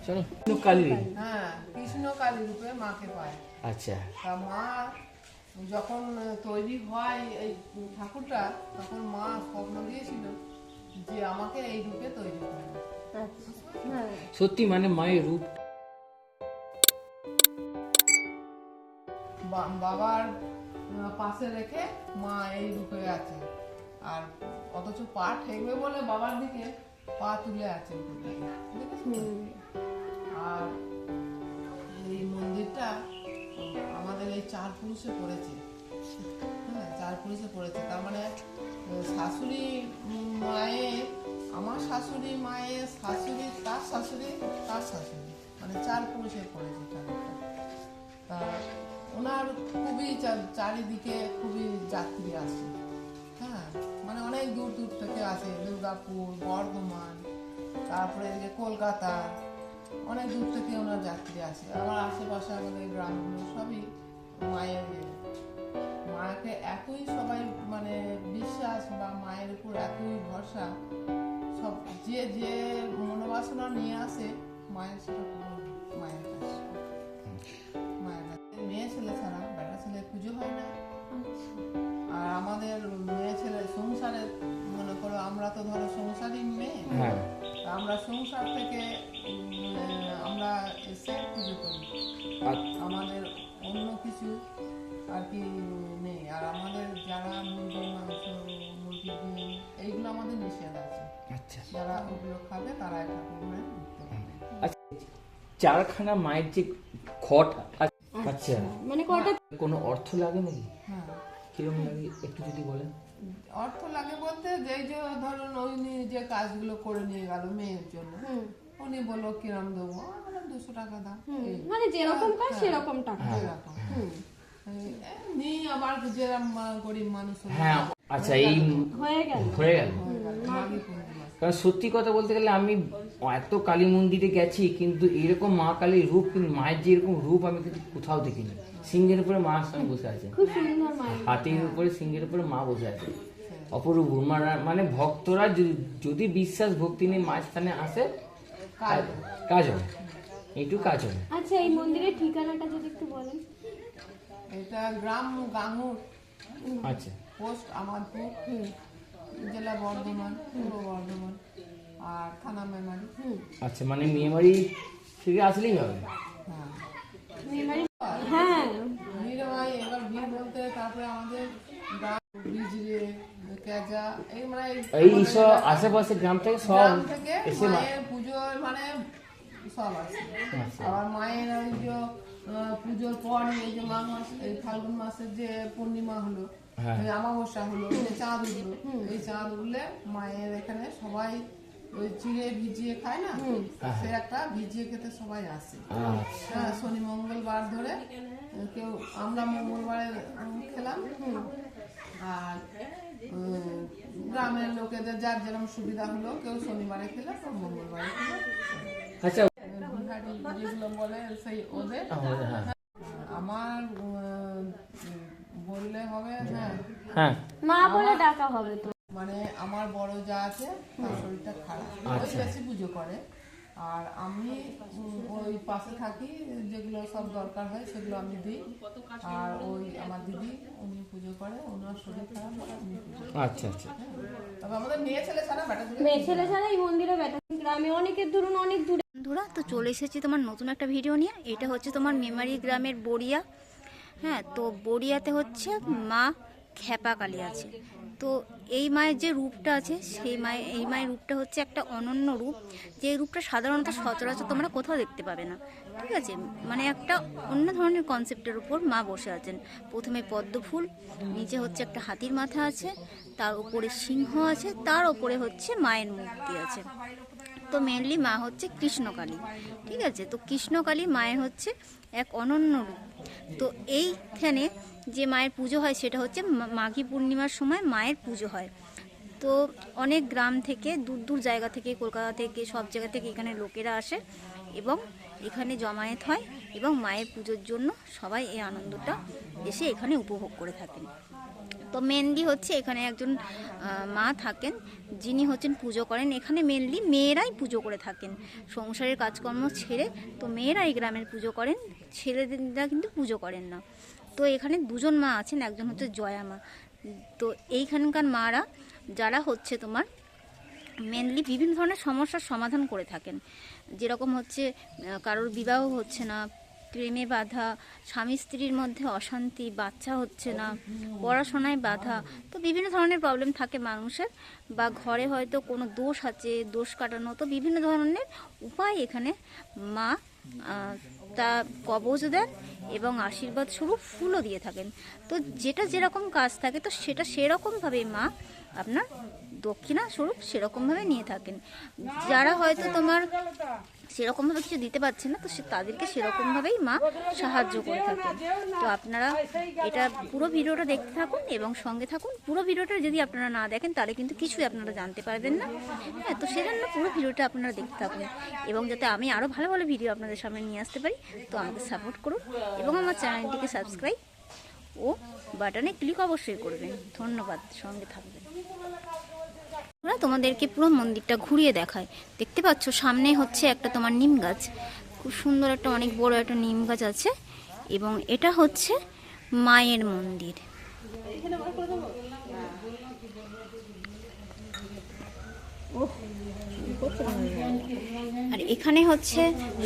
চলো কালী, হ্যাঁ কৃষ্ণ কালী রূপে মাকে পায়। আচ্ছা। তা মা যখন তৈরি হয় এই ঠাকুরটা, তখন মা স্বপ্ন দিয়েছিল যে আমাকে এই রূপে তৈরি করে। সত্যি মানে মায়ের রূপ বাবার পাশে রেখে মা এই রূপে আছে, আর অথচ পা ঠেকবে বলে বাবার দিকে পা তুলে আছে। আর এই মন্দিরটা আমাদের এই 4 পুরুষে পড়েছে। হ্যাঁ 4 পুরুষে পড়েছে, তার মানে শাশুড়ি মায়ের, আমার শাশুড়ি মায়ের শাশুড়ি, তার শাশুড়ি, তার শাশুড়ি, মানে 4 পুরুষে পড়েছে ঠাকুরটা। তা ওনার খুবই চারিদিকে খুবই যাত্রী আসে। হ্যাঁ মানে অনেক দূর দূর থেকে আসে, দুর্গাপুর, বর্ধমান, তারপরে যে কলকাতা, অনেক দূর থেকে ওনার যাত্রী আসে। আবার আশেপাশে আমাদের গ্রামগুলো সবই মায়ের, মাকে এতই সবাই মানে বিশ্বাস বা মায়ের উপর এতই ভরসা, সব যে যে মনোবাসনা নিয়ে আসে মায়ের সেটা মায়ের কাছে, মায়ের কাছে। মেয়ে ছেলে ছাড়া বেটা ছেলে পুজো হয় না। আর আমাদের মেয়ে ছেলে সংসারে, মনে করো আমরা তো ধরো সংসারী মেয়ে, আমরা সংসার থেকে আমরা এসে পুজো করি, আমাদের অন্য কিছু আর কি নেই। আর আমাদের যারা মুরগির মাংস, মুরগির ডিম, এইগুলো আমাদের নিষেধ আছে। আচ্ছা, যারা ওগুলো খাবে তারা এটা করে ঢুকতে পারবে। আচ্ছা, 4খানা মায়ের যে খট, আচ্ছা মানে কটা কোনো অর্থ লাগে নাকি? হ্যাঁ কিরকম লাগে একটু যদি বলেন। অর্থ লাগে বলতে, যে যে ধরুন উনি যে কাজগুলো করে নিয়ে গেল মেয়ের জন্য, উনি বললো কিরম দেবো, 200 টাকা দাম, মানে যেরকম কাজ সেরকম টাকা। এরকম নেই আবার যেরকম গরিব মানুষ হলে। হ্যাঁ আচ্ছা, এই হয়ে গেল। মাঘী পূর্ণিমা। কারণ সত্যি কথা বলতে গেলে আমি এত কালী মন্দিরে গেছি, কিন্তু এরকম মা কালীর রূপ, কিন্তু মায়ের যে এরকম রূপ আমি কিন্তু কোথাও দেখিনি। সিংহের উপরে মা স্বামী বসে আছে, খুব সুন্দর মায়ের। হাতির উপরে, সিংহের উপরে মা বসে আছে, অপরূপ। মানে ভক্তরা যদি বিশ্বাস ভক্তি নিয়ে মায়ের স্থানে আসে, কাজ হয়, এইটুকু কাজ হয়। আচ্ছা এই মন্দিরের ঠিকানাটা যদি একটু বলেন। এটা গ্রাম গাঙ্গুর, আচ্ছা, পোস্ট আমাদপুর, জেলা বর্ধমান, পূর্ব বর্ধমান, আর থানা মেমারি। আচ্ছা, মানে মেমারি থেকে আসলেই হবে। হ্যাঁ হ্যাঁ ভিড় হয়, এবার ভিড় বলতে তারপরে আমাদের গ্রাম, বিজরে, কেজা, এই মানে এই সব আশেপাশে গ্রাম থেকে সব গ্রাম থেকে এসে মায়ের পুজো মানে সব আসে। আবার মায়ের ওই যে পুজোর পর এই যে মাঘ মাস, এই ফাল্গুন মাসের যে পূর্ণিমা হলো, এই অমাবস্যা হলো, চাঁদ উঠলো, এই চাঁদ উঠলে মায়ের এখানে সবাই ওই চিড়ে ভিজিয়ে খায় না, সে একটা ভিজিয়ে খেতে সবাই আসে। হ্যাঁ শনি মঙ্গলবার ধরে কেউ, আমরা মঙ্গলবারে খেলাম, আর গ্রামের লোকেদের যার যেরকম সুবিধা হলো, কেউ শনিবারে খেলে, কেউ মঙ্গলবারে খেলে। আচ্ছা, যেগুলো বলে সেই ওদের। আমার বললে হবে, হ্যাঁ মা বলে ডাকা হবে তো। মানে আমার বড় যা আছে, তার শরীরটা খারাপ, ওই বেশি পুজো করে, আর আমি ওই পাশে থাকি, যেগুলো সব দরকার হয় সেগুলো আমি দিই। আর ওই আমার দিদি, উনি পুজো করে, ওনার শরীর খারাপ, উনি পুজো করে। আচ্ছা আচ্ছা, তবে আমাদের মেয়ে ছেলে ছাড়া বেটা ছেলে, মেয়ে ছেলে ছাড়া এই মন্দিরে বেটা গ্রামে অনেকের ধরুন অনেক দূরে। বন্ধুরা, তো চলে এসেছি তোমার নতুন একটা ভিডিও নিয়ে। এটা হচ্ছে তোমার মেমারি গ্রামের বড়িয়া। হ্যাঁ, তো বড়িয়াতে হচ্ছে মা খ্যাপা কালী আছে। তো এই মায়ের যে রূপটা আছে, এই মায়ের রূপটা হচ্ছে একটা অনন্য রূপ, যে রূপটা সাধারণত সচরাচর তোমরা কোথাও দেখতে পাবে না। ঠিক আছে, মানে একটা অন্য ধরনের কনসেপ্টের উপর মা বসে আছেন। প্রথমে পদ্ম ফুল, নিচে হচ্ছে একটা হাতির মাথা আছে, তার উপরে সিংহ আছে, তার উপরে হচ্ছে মায়ের মূর্তি আছে। তো মেনলি মা হচ্ছে কৃষ্ণকালী। ঠিক আছে, তো কৃষ্ণকালী মায়ের হচ্ছে এক অনন্য রূপ। তো এইখানে যে মায়ের পুজো হয় সেটা হচ্ছে মাঘী পূর্ণিমার সময় মায়ের পুজো হয়। তো অনেক গ্রাম থেকে, দূর দূর জায়গা থেকে, কলকাতা থেকে, সব জায়গা থেকে এখানে লোকেরা আসে এবং এখানে জমায়েত হয়, এবং মায়ের পুজোর জন্য সবাই এই আনন্দটা এসে এখানে উপভোগ করে থাকেন। তো মেনলি হচ্ছে এখানে একজন মা থাকেন, যিনি হচ্ছেন পুজো করেন। এখানে মেনলি মেয়েরাই পুজো করে থাকেন, সংসারের কাজকর্ম ছেড়ে তো মেয়েরা এই গ্রামের পুজো করেন, ছেলেরা কিন্তু পুজো করেন না। তো এখানে দুজন মা আছেন, একজন হচ্ছে জয়া মা। তো এইখানকার মারা যারা হচ্ছে তোমার মেনলি বিভিন্ন ধরনের সমস্যার সমাধান করে থাকেন, যেরকম হচ্ছে কারোর বিবাহ হচ্ছে না, প্রেমে বাধা, স্বামী স্ত্রীর মধ্যে অশান্তি, বাচ্চা হচ্ছে না, পড়াশোনায় বাধা, তো বিভিন্ন ধরনের প্রবলেম থাকে মানুষের, বা ঘরে হয়তো কোনো দোষ আছে, দোষ কাটানো, তো বিভিন্ন ধরনের উপায় এখানে মা তা কবচ দেন এবং আশীর্বাদ স্বরূপ ফুলও দিয়ে থাকেন। তো যেটা যেরকম কাজ থাকে তো সেটা সেরকমভাবে মা আপনার দক্ষিণা স্বরূপ সেরকমভাবে নিয়ে থাকেন। যারা হয়তো তোমার সেরকমভাবে কিছু দিতে পারছে না, তো তাদেরকে সেরকমভাবেই মা সাহায্য করে থাকেন। তো আপনারা এটা পুরো ভিডিওটা দেখতে থাকুন এবং সঙ্গে থাকুন। পুরো ভিডিওটা যদি আপনারা না দেখেন তাহলে কিন্তু কিছুই আপনারা জানতে পারবেন না। হ্যাঁ, তো সেজন্য পুরো ভিডিওটা আপনারা দেখতে থাকুন এবং যাতে আমি আরও ভালো ভালো ভিডিও আপনাদের সামনে নিয়ে আসতে পারি, তো আমাকে সাপোর্ট করুন এবং আমার চ্যানেলটিকে সাবস্ক্রাইব ও বাটনে ক্লিক অবশ্যই করবেন। ধন্যবাদ, সঙ্গে থাকবেন। তোমাদেরকে পুরো মন্দিরটা ঘুরিয়ে দেখায়। দেখতে পাচ্ছ সামনে হচ্ছে একটা তোমার নিম গাছ, খুব সুন্দর একটা অনেক বড় একটা নিম গাছ আছে এবং এটা হচ্ছে মায়ের মন্দির। আর এখানে হচ্ছে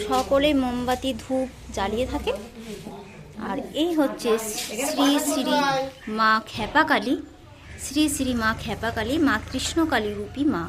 সকলে মোমবাতি ধূপ জ্বালিয়ে থাকে। আর এই হচ্ছে শ্রী শ্রী মা ক্ষেপাকালী, শ্রী শ্রী মা ক্ষেপাকালী, মা কৃষ্ণকালী রূপী মা।